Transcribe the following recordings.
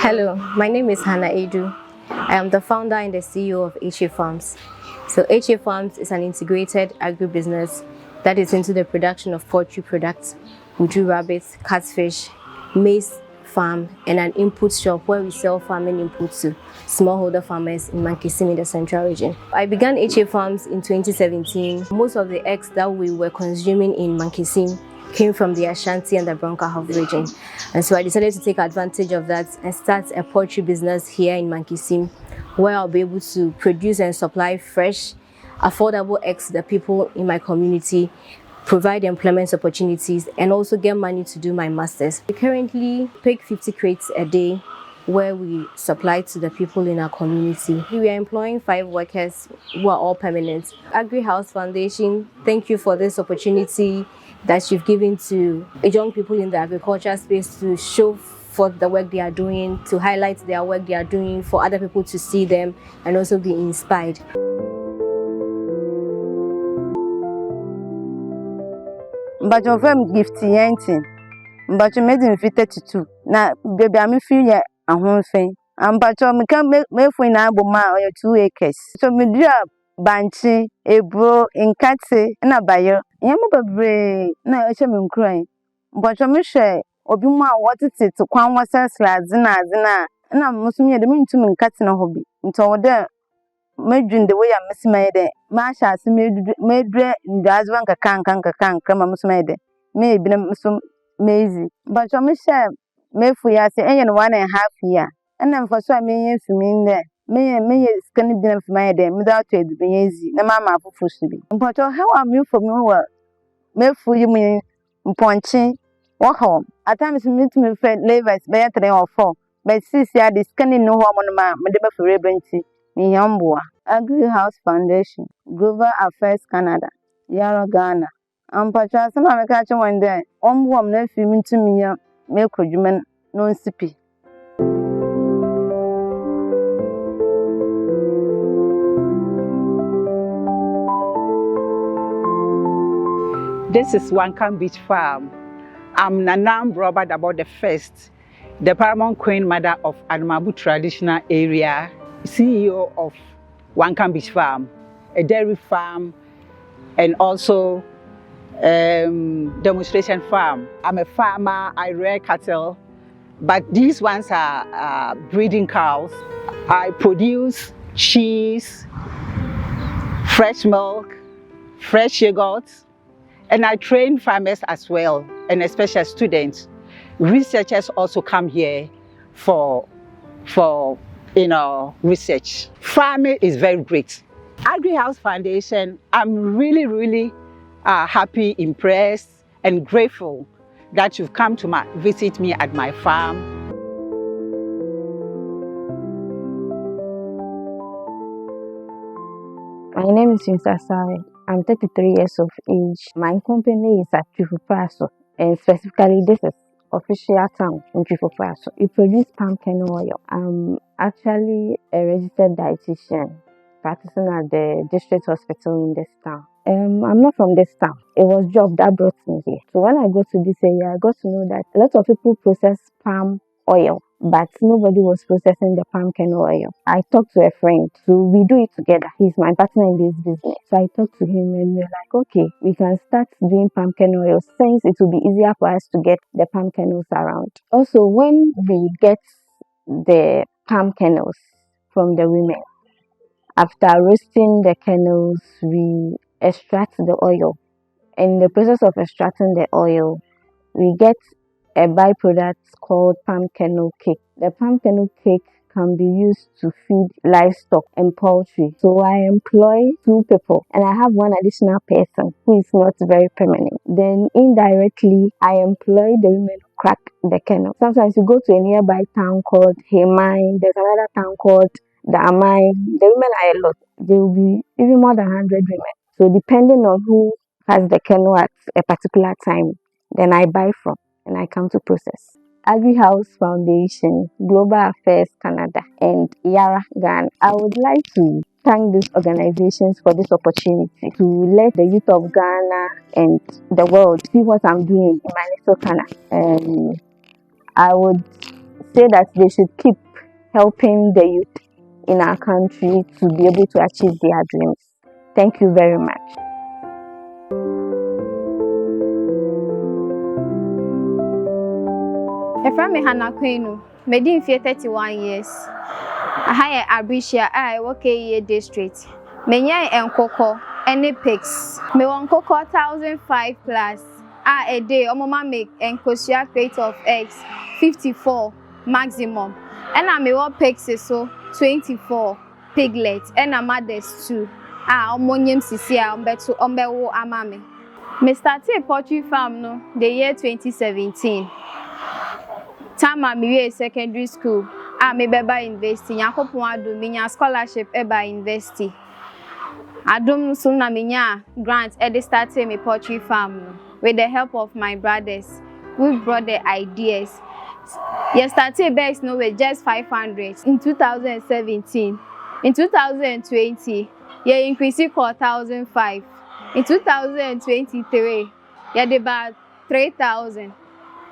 Hello, my name is Hannah Edu. I am the founder and the CEO of Ayekoo Farms. So Ayekoo Farms is an integrated agribusiness that is into the production of poultry products. We do rabbits, catfish, maize farm, and an input shop where we sell farming inputs to smallholder farmers in Mankisim in the central region. I began Ayekoo Farms in 2017. Most of the eggs that we were consuming in Mankisim came from the Ashanti and the Bronca Half region. And so I decided to take advantage of that and start a poultry business here in Mankisim, where I'll be able to produce and supply fresh, affordable eggs to the people in my community, provide employment opportunities, and also get money to do my masters. We currently pick 50 crates a day where we supply to the people in our community. We are employing 5 workers who are all permanent. Agri-House Foundation, thank you for this opportunity that you've given to young people in the agriculture space to show for the work they are doing, to highlight their work they are doing for other people to see them and also be inspired. But your firm gift yanting, but you made him fit 32. Now, baby, I'm a few years a home thing. But you can make for an album or 2 acres. So, me dear Banchi, a bro in Catse, and a buyer. Yamabre, now I shall crying. But you may share, or be more what it is to come was a zina, and I must mean the mean to me cutting a hobby. Until there, made the way I'm missing my day. Masha made as one can come a musmade. Maybe some mazy. But you may share, may for us and 1.5 years. And then for so I mean for me in there. May scanning dinner for my day without it being easy. No mamma for food to be. But how am you for me? Well, may for you mean punching. Walk home. At times, meet me friend labors by 3 or 4. But since you are the scanning no home on my Madame for Rebenty, me Yambua, Agri-House Foundation, Global Affairs Canada, Yara Ghana. Pacha, some of the catcher one day, woman left you to me, milk human, no sippy. This is Wankan Beach Farm. I'm Nanam Robert about the first, the Paramount Queen Mother of Adamabu Traditional Area, CEO of Wankan Beach Farm, a dairy farm, and also demonstration farm. I'm a farmer, I rear cattle, but these ones are breeding cows. I produce cheese, fresh milk, fresh yogurt, and I train farmers as well, and especially students. Researchers also come here for research. Farming is very great. Agri-House Foundation, I'm really happy, impressed, and grateful that you've come to visit me at my farm. My name is Yunsa Sari. I'm 33 years of age. My company is at Chifupraso, and specifically this is official town in Chifupraso. We produce palm kernel oil. I'm actually a registered dietitian practicing at the district hospital in this town. I'm not from this town. It was job that brought me here. So when I got to this area, I got to know that a lot of people process palm oil, but nobody was processing the palm kernel oil. I talked to a friend, so we do it together. He's my partner in this business. So I talked to him and we were like, okay, we can start doing palm kernel oil since it will be easier for us to get the palm kernels around. Also, when we get the palm kernels from the women, after roasting the kernels, we extract the oil. In the process of extracting the oil, we get a byproduct called palm kernel cake. The palm kernel cake can be used to feed livestock and poultry. So I employ 2 people and I have 1 additional person who is not very permanent. Then indirectly, I employ the women who crack the kernel. Sometimes you go to a nearby town called Hemai, there's another town called the Amai. The women are a lot. There will be even more than 100 women. So depending on who has the kernel at a particular time, then I buy from and I come to process. Agri-House Foundation, Global Affairs Canada, and Yara Ghana. I would like to thank these organizations for this opportunity to let the youth of Ghana and the world see what I'm doing in my little Ghana. I would say that they should keep helping the youth in our country to be able to achieve their dreams. Thank you very much. Efra me Hannah Queen, made in 31 years. I hire Abricia, I work a district. Menya and cocoa, any pigs. Me one cocoa 1,005 plus. A day, mama make and crochet rate of eggs 54 maximum. And I may want pigs so 24 piglets and a mothers too. Monium Cecilia, Umbeto, Umbewo, Amame. Me started poultry farm no the year 2017. Time I me secondary school, me beba university. Yakopon adu minya scholarship eba university. Adum so na minya grant e started me poultry farm with the help of my brothers. We brought the ideas. You started base no with just 500 in 2017. In 2020, you increased it to 1,005. In 2023, you did about 3,000.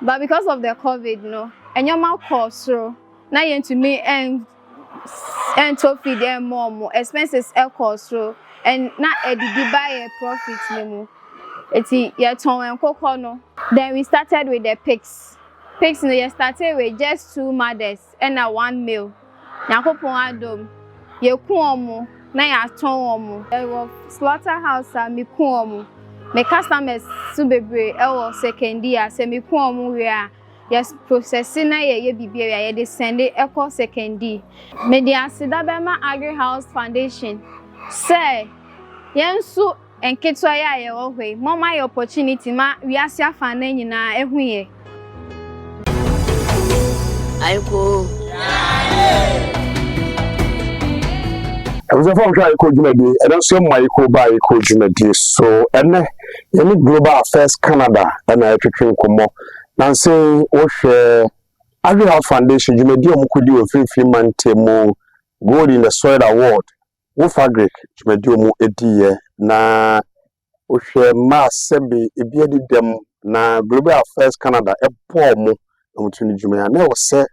But because of the COVID, no, and your mouth cost so now you to me and to feed them more expenses cost so and not a buy a profit no. It's your tongue and cocoa no. Then we started with the pigs. Pigs no, you started with just 2 mothers and a 1 male. Yakopon adom, you kuomo, na ya tonwomo. There was slaughterhouse me kuomo. My customers subebre ewo second year say me kuomo we are yes processing na ye bibia ye de send eco second year. Me dey asida bema Agri House Foundation. Say yensu enketwa ya ye wo hwe. Mama your opportunity ma we asia fan na nyina ehu ye. Ayekoo. I was a phone call Ayekoo Jumedi. I don't see my Ayekoo Jumedi. So, and any Global Affairs Canada and I treat Kumo. Nancy, Oshe, Agri House Foundation, Jumedi, Mukudi, a few months more gold in the soil award. Wolf agric, Jumedi, mu edie, na Oshe, Mass, Sebi, Ibiadi dem, na Global Affairs Canada, a poor mo, Mutuni Jumea, never say.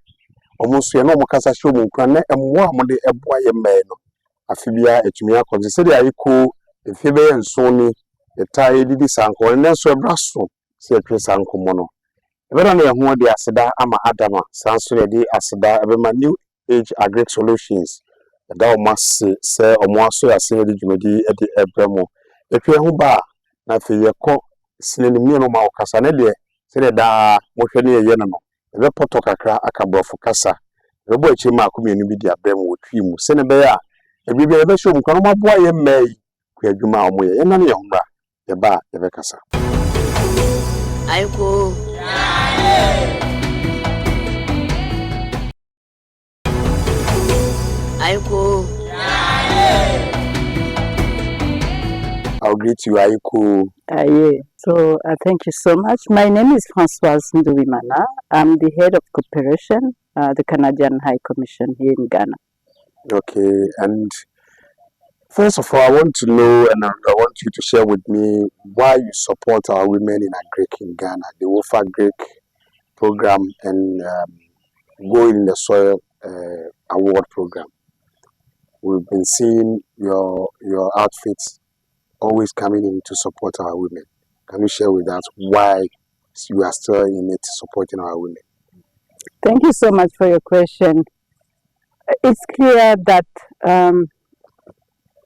Almost no more casa show me, and more money a boy a man. Afibia, Etumia, consider Ayekoo, the Fibe and Sony, the tie did this uncle, and then so a brasso, said Chris Uncle Mono. Every day, who the Asada Ama Adama, Sansuri de Asada, my new age agric solutions. The Dow must say, or more so as say the Jumedi at the Ebremo. If you are bar, nothing your cock, sending me no more Casanede, said da, Moshani Yenano. The potoka akabro for casa. The boy chima community media bem with him. Senebea, a baby ever show Kanoma boy and may. Quajuma away, and none younger. The bar, the casa. Ayekoo. Ayekoo. I'll greet you, Ayekoo. Yeah. So thank you so much. My name is Françoise Nduwimana. I'm the head of cooperation, the Canadian High Commission here in Ghana. Okay, and first of all, I want to know, and I want you to share with me why you support our women in agric in Ghana, the Wolf Agric program and Go in the Soil award program. We've been seeing your outfits always coming in to support our women. Can you share with us why you are still in it supporting our women? Thank you so much for your question. It's clear that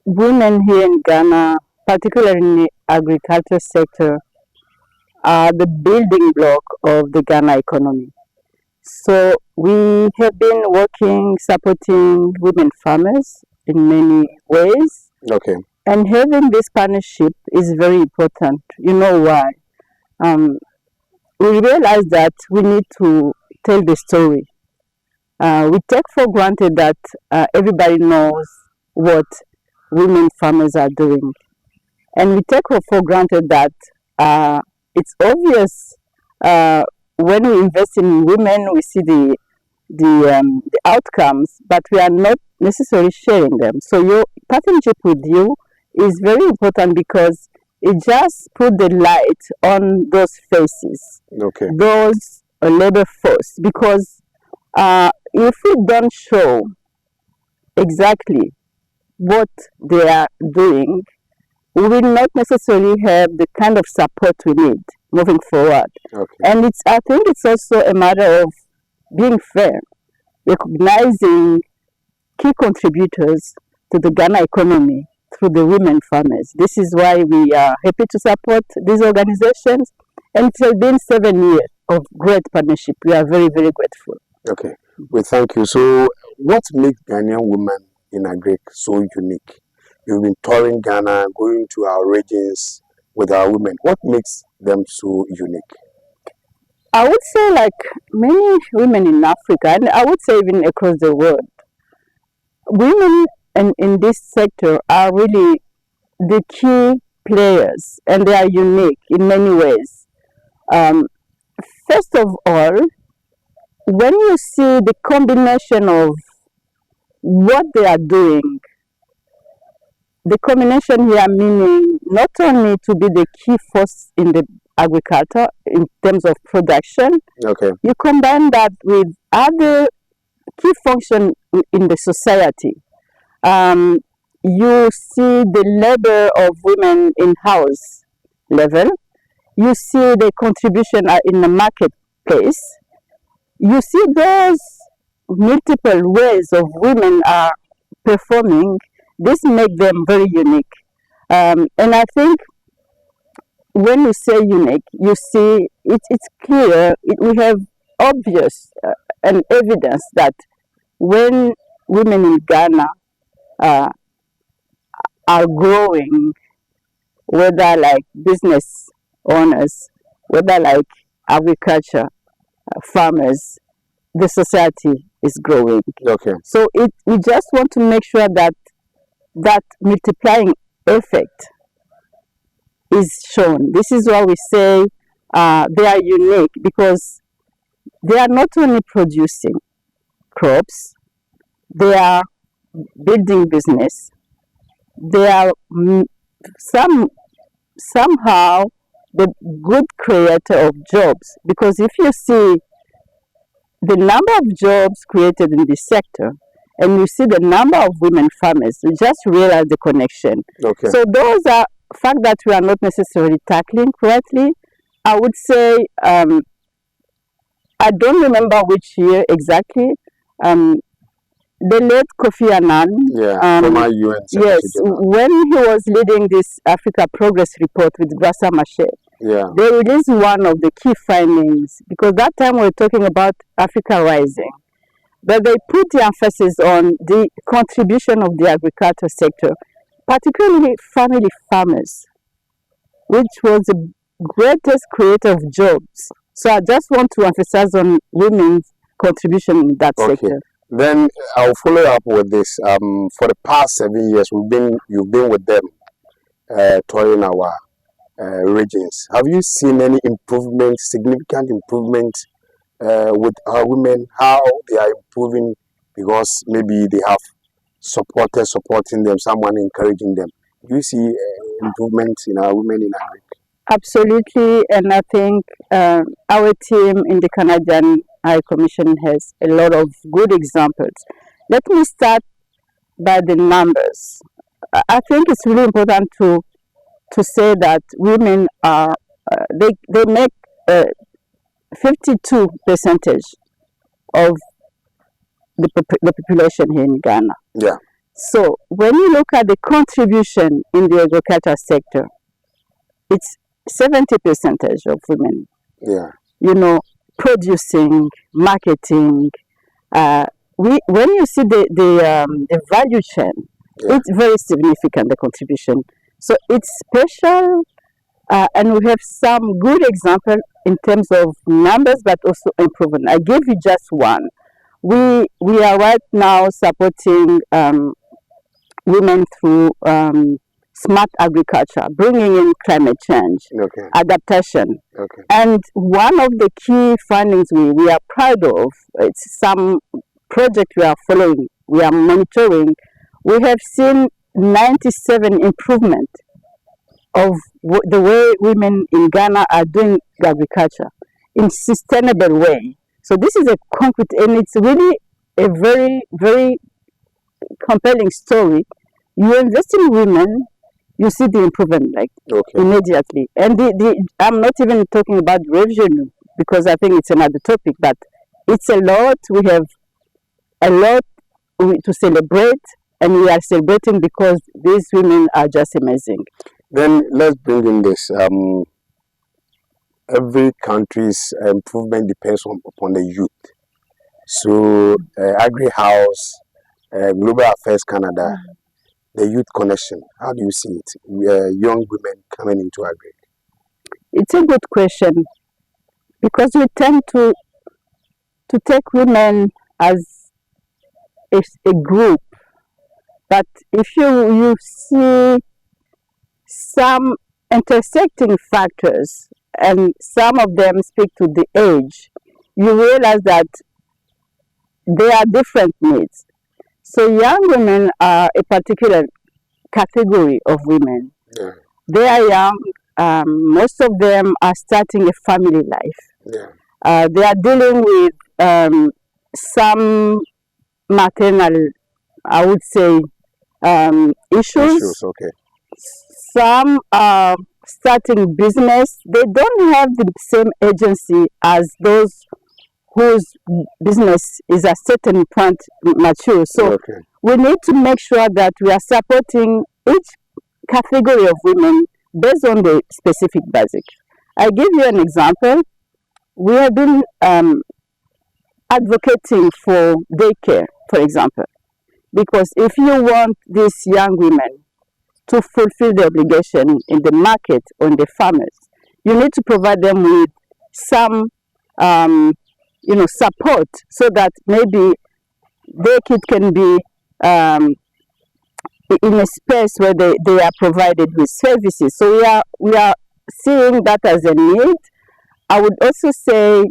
women here in Ghana, particularly in the agriculture sector, are the building block of the Ghana economy. So we have been working, supporting women farmers in many ways. Okay. And having this partnership is very important. You know why? We realize that we need to tell the story. We take for granted that everybody knows what women farmers are doing. And we take for granted that it's obvious when we invest in women, we see the outcomes, but we are not necessarily sharing them. So your partnership with you is very important because it just put the light on those faces, Okay. those labor force, because If we don't show exactly what they are doing, we will not necessarily have the kind of support we need moving forward. Okay. And I think it's also a matter of being fair, recognizing key contributors to the Ghana economy through the women farmers. This is why we are happy to support these organizations, and it has been 7 years of great partnership. We are very, very grateful. Okay, we thank you. So, what makes Ghanaian women in agric so unique? You've been touring Ghana, going to our regions with our women. What makes them so unique? I would say, like many women in Africa, and I would say even across the world, women in this sector are really the key players, and they are unique in many ways. First of all, when you see the combination of what they are doing, the combination here meaning not only to be the key force in the agriculture in terms of production, Okay. you combine that with other key functions in the society. You see the labor of women in house level. You see the contribution in the marketplace. You see those multiple ways of women are performing. This makes them very unique. And I think when you say unique, you see it's clear. We have obvious and evidence that when women in Ghana are growing, whether like business owners, whether like agriculture farmers, the society is growing. Okay. So we just want to make sure that that multiplying effect is shown. This is why we say they are unique, because they are not only producing crops, they are building business, they are somehow the good creator of jobs. Because if you see the number of jobs created in this sector, and you see the number of women farmers, you just realize the connection. Okay. So those are facts that we are not necessarily tackling correctly. I would say, I don't remember which year exactly, the late Kofi Annan, former UN yes, General. when he was leading this Africa Progress Report with Brassa Mache, they released one of the key findings, because that time we were talking about Africa Rising. But they put the emphasis on the contribution of the agriculture sector, particularly family farmers, which was the greatest creator of jobs. So I just want to emphasize on women's contribution in that sector. Then I'll follow up with this. For the past 7 years, you've been with them, touring our regions. Have you seen any improvement, significant improvement with our women? How they are improving? Because maybe they have supporting them, someone encouraging them. Do you see improvement in our women in Africa? Absolutely, and I think our team in the Canadian High Commission has a lot of good examples. Let me start by the numbers. I think it's really important to say that women are they make 52% of the population here in Ghana. Yeah. So when you look at the contribution in the agriculture sector, it's 70% of women. Yeah. You know, producing, marketing. When you see the value chain, it's very significant, the contribution. So it's special, and we have some good examples in terms of numbers, but also improvement. I give you just one. We are right now supporting women through smart agriculture, bringing in climate change, adaptation. And one of the key findings we are proud of, it's some project we are following, we are monitoring. We have seen 97 improvement of the way women in Ghana are doing agriculture in sustainable way. So this is a concrete, and it's really a very, very compelling story. You invest in women, you see the improvement like immediately. And I'm not even talking about revenue because I think it's another topic, but it's a lot. We have a lot to celebrate, and we are celebrating because these women are just amazing. Then let's bring in this. Every country's improvement depends upon the youth. So, Agri House, Global Affairs Canada, the youth connection, how do you see it? Young women coming into Agri. It's a good question because we tend to take women as a group. But if you see some intersecting factors, and some of them speak to the age, you realize that there are different needs. So young women are a particular category of women. Yeah. They are young. Most of them are starting a family life. Yeah. They are dealing with some maternal, I would say, issues. Okay. Some are starting business. They don't have the same agency as those whose business is at certain point mature. So we need to make sure that we are supporting each category of women based on the specific basic. I give you an example. We have been advocating for daycare, for example, because if you want these young women to fulfill the obligation in the market or in the farmers, you need to provide them with some support so that maybe their kid can be in a space where they are provided with services. So we are seeing that as a need. I would also say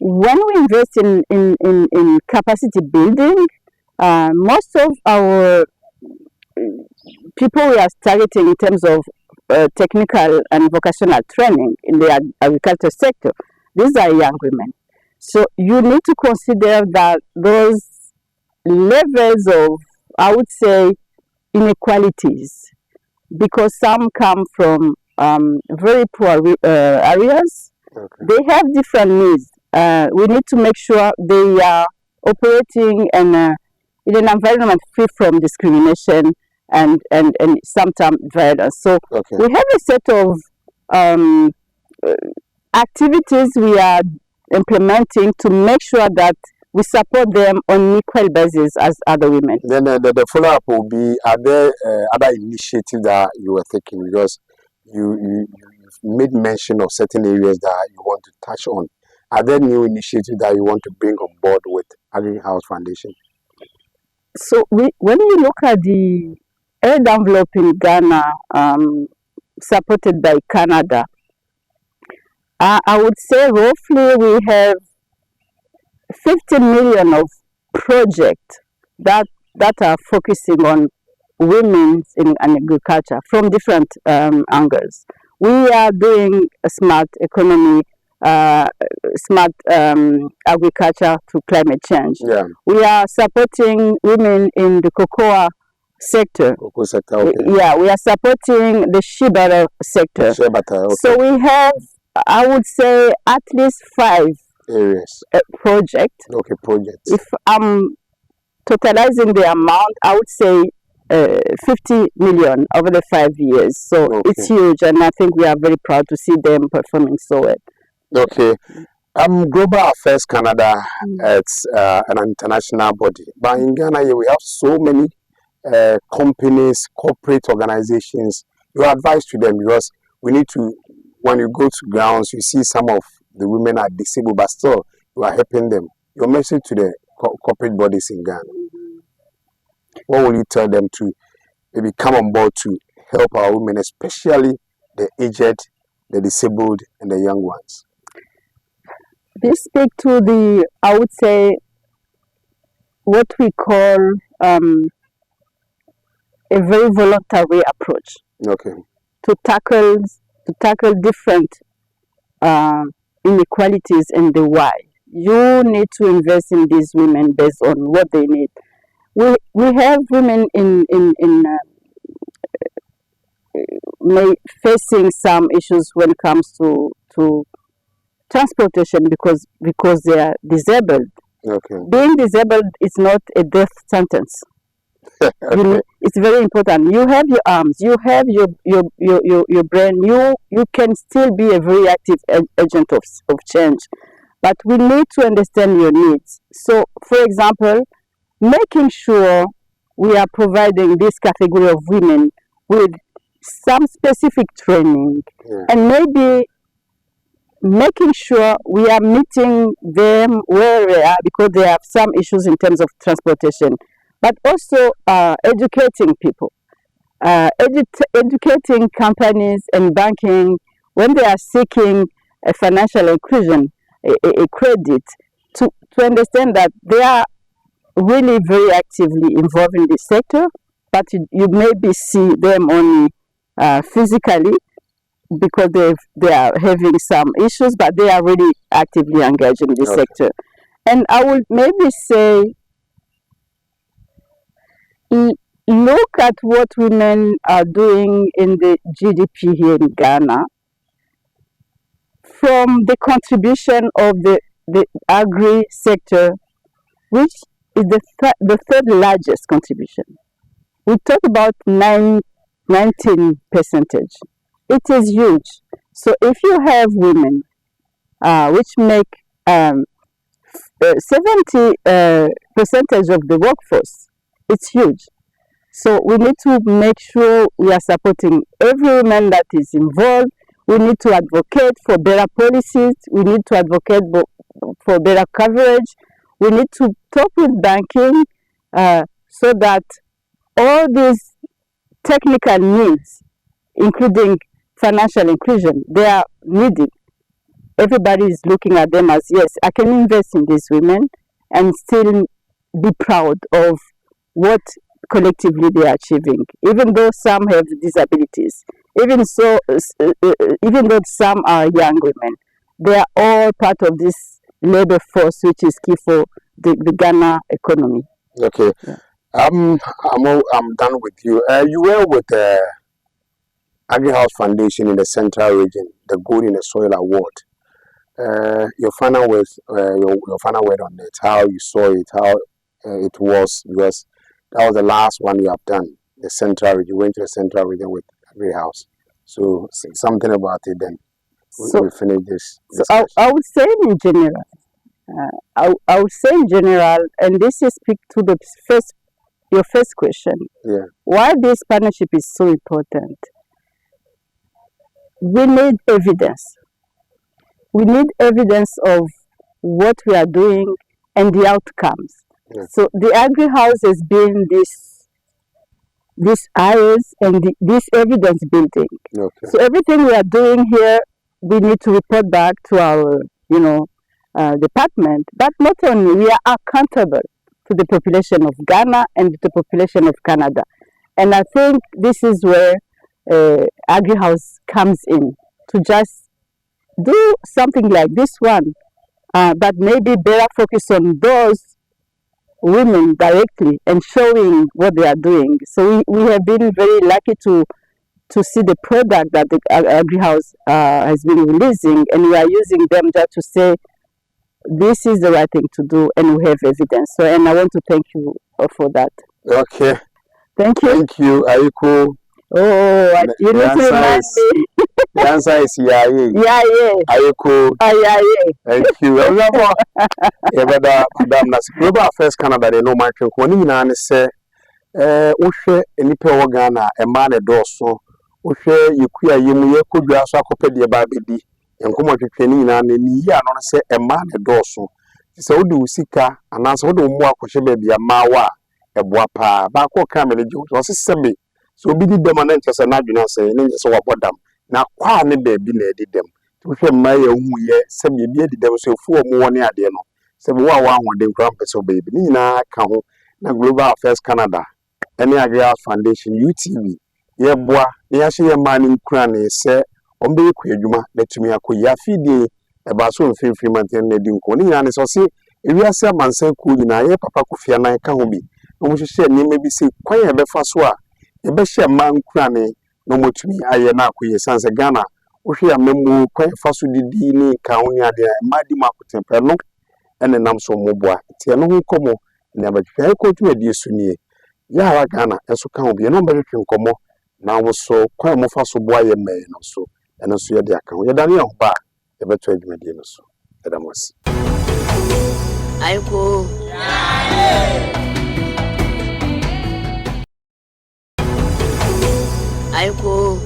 when we invest in capacity building, most of our people we are targeting in terms of technical and vocational training in the agriculture sector, these are young women. So you need to consider that those levels of, I would say, inequalities, because some come from very poor areas. They have different needs. We need to make sure they are operating in an environment free from discrimination and sometimes violence. So we have a set of activities we are implementing to make sure that we support them on equal basis as other women. Then the follow-up will be, are there other initiatives that you were taking? Because you've made mention of certain areas that you want to touch on. Are there new initiatives that you want to bring on board with Agri House Foundation? So when you look at the aid envelope in Ghana, supported by Canada, I would say roughly we have 50 million of projects that are focusing on women in agriculture from different angles. We are doing a smart economy, smart agriculture to climate change. Yeah. We are supporting women in the cocoa sector. Cocoa sector, okay. Yeah, we are supporting the shea butter sector. Shea butter, okay. So we have, I would say, at least 5 areas. Projects. Okay, projects. If I'm totalizing the amount, I would say 50 million over the 5 years. So it's huge, and I think we are very proud to see them performing so well. Okay. Global Affairs Canada, it's an international body. But in Ghana, we have so many companies, corporate organizations. You advise to them because we need to, when you go to grounds, you see some of the women are disabled, but still you are helping them. Your message to the corporate bodies in Ghana, what will you tell them to maybe come on board to help our women, especially the aged, the disabled, and the young ones? They speak to the, I would say, what we call a very voluntary approach. Okay. To tackle different inequalities in the why. you need to invest in these women based on what they need. We have women facing some issues when it comes to transportation because they are disabled. Okay. Being disabled is not a death sentence. Okay. It's very important. You have your arms, you have your brain, you can still be a very active agent of change. But we need to understand your needs. So, for example, making sure we are providing this category of women with some specific training, and maybe making sure we are meeting them where they are because they have some issues in terms of transportation, but also educating people, educating companies and banking when they are seeking a financial inclusion, a credit, to understand that they are really very actively involved in this sector, but you maybe see them only physically because they are having some issues, but they are really actively engaged in this sector. And I would maybe say, look at what women are doing in the GDP here in Ghana from the contribution of the agri sector, which is the third largest contribution. We talk about 19%. It is huge. So if you have women which make 70% percentage of the workforce, it's huge. So we need to make sure we are supporting every woman that is involved. We need to advocate for better policies. We need to advocate for better coverage. We need to talk with banking so that all these technical needs, including financial inclusion, they are needed. Everybody is looking at them as, yes, I can invest in these women and still be proud of what collectively they are achieving, even though some have disabilities, even though some are young women. They are all part of this labor force, which is key for the Ghana economy. Okay. Yeah. I'm done with you. You were with the AgriHouse Foundation in the Central Region, the Gold in the Soil Award. Your final words, your final word on it, how you saw it, how it was, because that was the last one you have done. The Central Region, you went to the Central Region with AgriHouse. So something about it. Then we finish this. So I would say in general. I would say in general, and this is speak to your first question. Yeah. Why this partnership is so important? We need evidence. We need evidence of what we are doing and the outcomes. Yeah. So the AgriHouse has been this eyes and this evidence building. Okay. So everything we are doing here, we need to report back to our, department. But not only, we are accountable to the population of Ghana and the population of Canada. And I think this is where AgriHouse comes in, to just do something like this one, but maybe better focus on those women directly and showing what they are doing. So we have been very lucky to see the product that the AgriHouse has been releasing, and we are using them just to say this is the right thing to do, and we have evidence. So, and I want to thank you for that. Okay. Thank you. Thank you, Ayekoo. Oh, you need to remind me. The answer is yeah. Ayekoo. Thank you. Madam, that's Global Affairs Canada. They know my trick. When you know, say, Ushe, any power Ghana, a man a dorsal. Ushe, you queer, you could be a sarcopedi baby. And come to training and ya no say a man a dorsal. So do sika and answer the more question baby a mawa, a boapa, backward camera, was a semi. So be the dominant as an adjutant saying, so about them. Now, quite a baby did them. To him, my own year, semi bearded them so 4 more near the end. So, one with them crumpets or baby. Nina, come now, Global Affairs Canada, any AgriHouse Foundation, UTV. Ye bois, ye actually a man in cranny, say, on be quiduma, let me acquire feed eba so mfimfini manten na di nko ni nyane so se ewiase amansan ku nyina ye papa Kofi Anan ka ho bi no mo hye nima bi se kwan e befa so a e be hye man kurane no motumi aye na akoye sanse Ghana wo hwe amemu kwan fa so didi ni ka ho ni ade ma di makotempe no ene nam so moboa tie no ho komo ne abahwe ko tu adi su nie ya Ghana eso ka ho bi no behwe nkomo na wo so kwan mo fa so boa ye me no so ene so ye de aka ho ye dane ho ba ye beto adwumadi no so edamos Ayekoo. Ayekoo.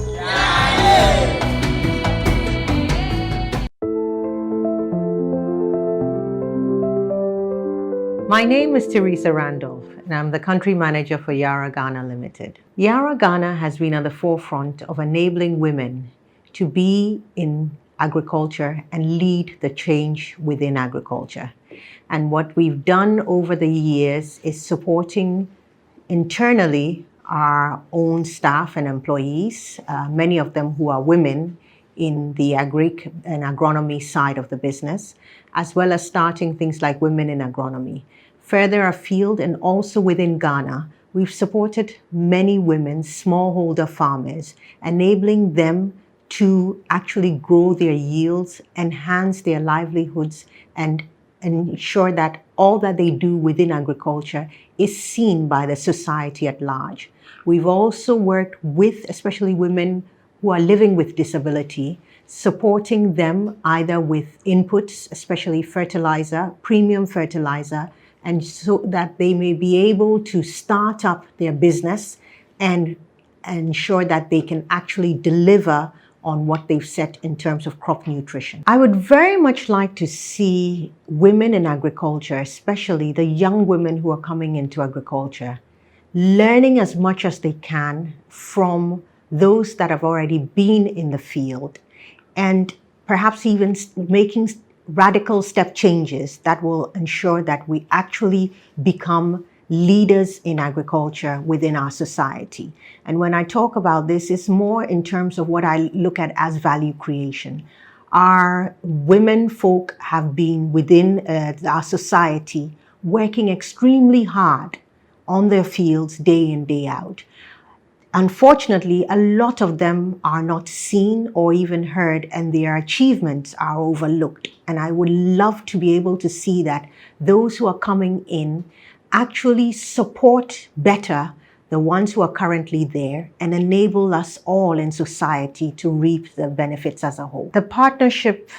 My name is Teresa Randolph, and I'm the country manager for Yara Ghana Limited. Yara Ghana has been at the forefront of enabling women to be in agriculture and lead the change within agriculture. And what we've done over the years is supporting internally our own staff and employees, many of them who are women in the agric and agronomy side of the business, as well as starting things like Women in Agronomy. Further afield and also within Ghana, we've supported many women, smallholder farmers, enabling them to actually grow their yields, enhance their livelihoods, and ensure that all that they do within agriculture is seen by the society at large. We've also worked with, especially women who are living with disability, supporting them either with inputs, especially fertilizer, premium fertilizer, and so that they may be able to start up their business and ensure that they can actually deliver on what they've set in terms of crop nutrition. I would very much like to see women in agriculture, especially the young women who are coming into agriculture, learning as much as they can from those that have already been in the field, and perhaps even making radical step changes that will ensure that we actually become leaders in agriculture within our society. And when I talk about this, it's more in terms of what I look at as value creation. Our women folk have been within our society working extremely hard on their fields day in, day out. Unfortunately, a lot of them are not seen or even heard, and their achievements are overlooked. And I would love to be able to see that those who are coming in actually support better the ones who are currently there and enable us all in society to reap the benefits as a whole. The partnership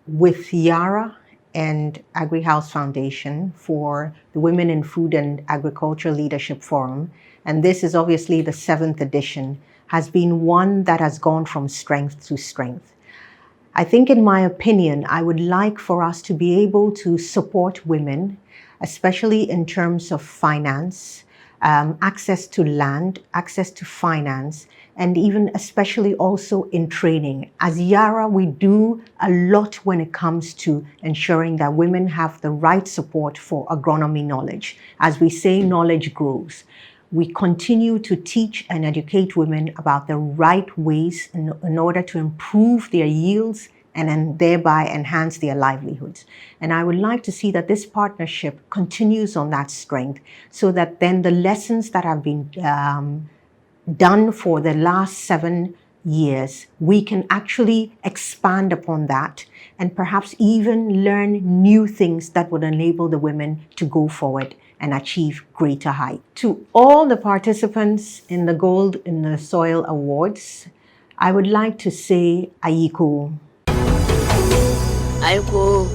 with Yara and AgriHouse Foundation for the Women in Food and Agriculture Leadership Forum, and this is obviously the 7th edition, has been one that has gone from strength to strength. I think, in my opinion, I would like for us to be able to support women, especially in terms of finance, access to land, access to finance, and even especially also in training. As Yara, we do a lot when it comes to ensuring that women have the right support for agronomy knowledge. As we say, knowledge grows. We continue to teach and educate women about the right ways in order to improve their yields and then thereby enhance their livelihoods. And I would like to see that this partnership continues on that strength, so that then the lessons that have been done for the last 7 years, we can actually expand upon that and perhaps even learn new things that would enable the women to go forward and achieve greater height. To all the participants in the Gold in the Soil Awards, I would like to say Ayekoo. Ayekoo.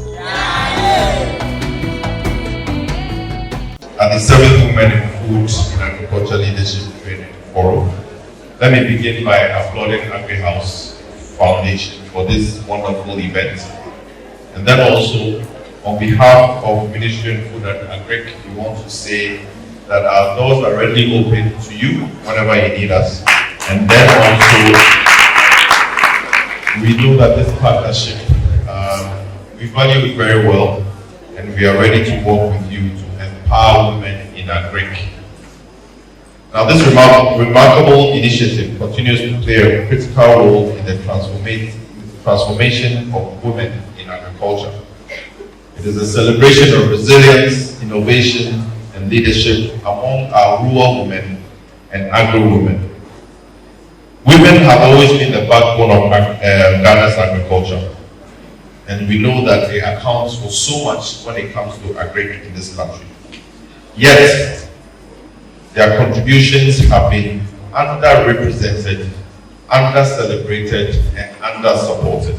At the 7th Women in Food and Agriculture Leadership Training Forum, let me begin by applauding AgriHouse Foundation for this wonderful event. And then also, on behalf of Ministry of Food and Agric, we want to say that our doors are readily open to you whenever you need us. And then also, we know that this partnership, we value it very well, and we are ready to work with you to empower women in agric. Now, this remarkable initiative continues to play a critical role in the transformation of women in agriculture. agriculture. It is a celebration of resilience, innovation, and leadership among our rural women and agro-women. Women have always been the backbone of Ghana's agriculture, and we know that they account for so much when it comes to agric in this country. Yet, their contributions have been underrepresented, under-celebrated, and under-supported.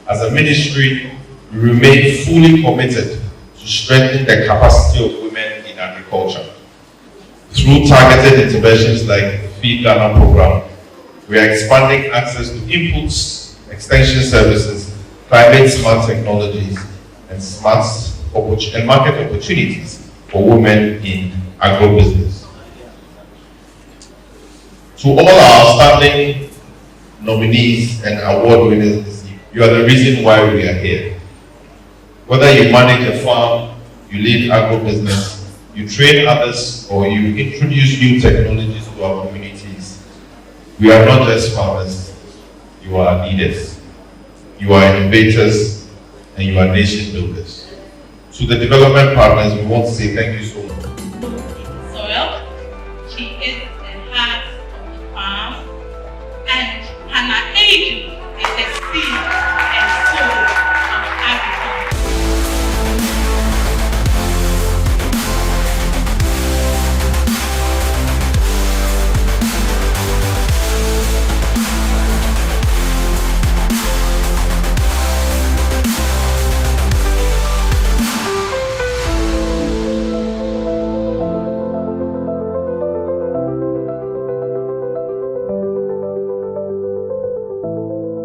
As a ministry, we remain fully committed to strengthening the capacity of women in agriculture. Through targeted interventions like the Feed Ghana program, we are expanding access to inputs, extension services, climate-smart technologies, and market opportunities for women in agribusiness. To all our outstanding nominees and award winners this year, you are the reason why we are here. Whether you manage a farm, you lead agribusiness, you train others, or you introduce new technologies to our communities, we are not just farmers, you are leaders, you are innovators, and you are nation builders. To the development partners, we want to say thank you so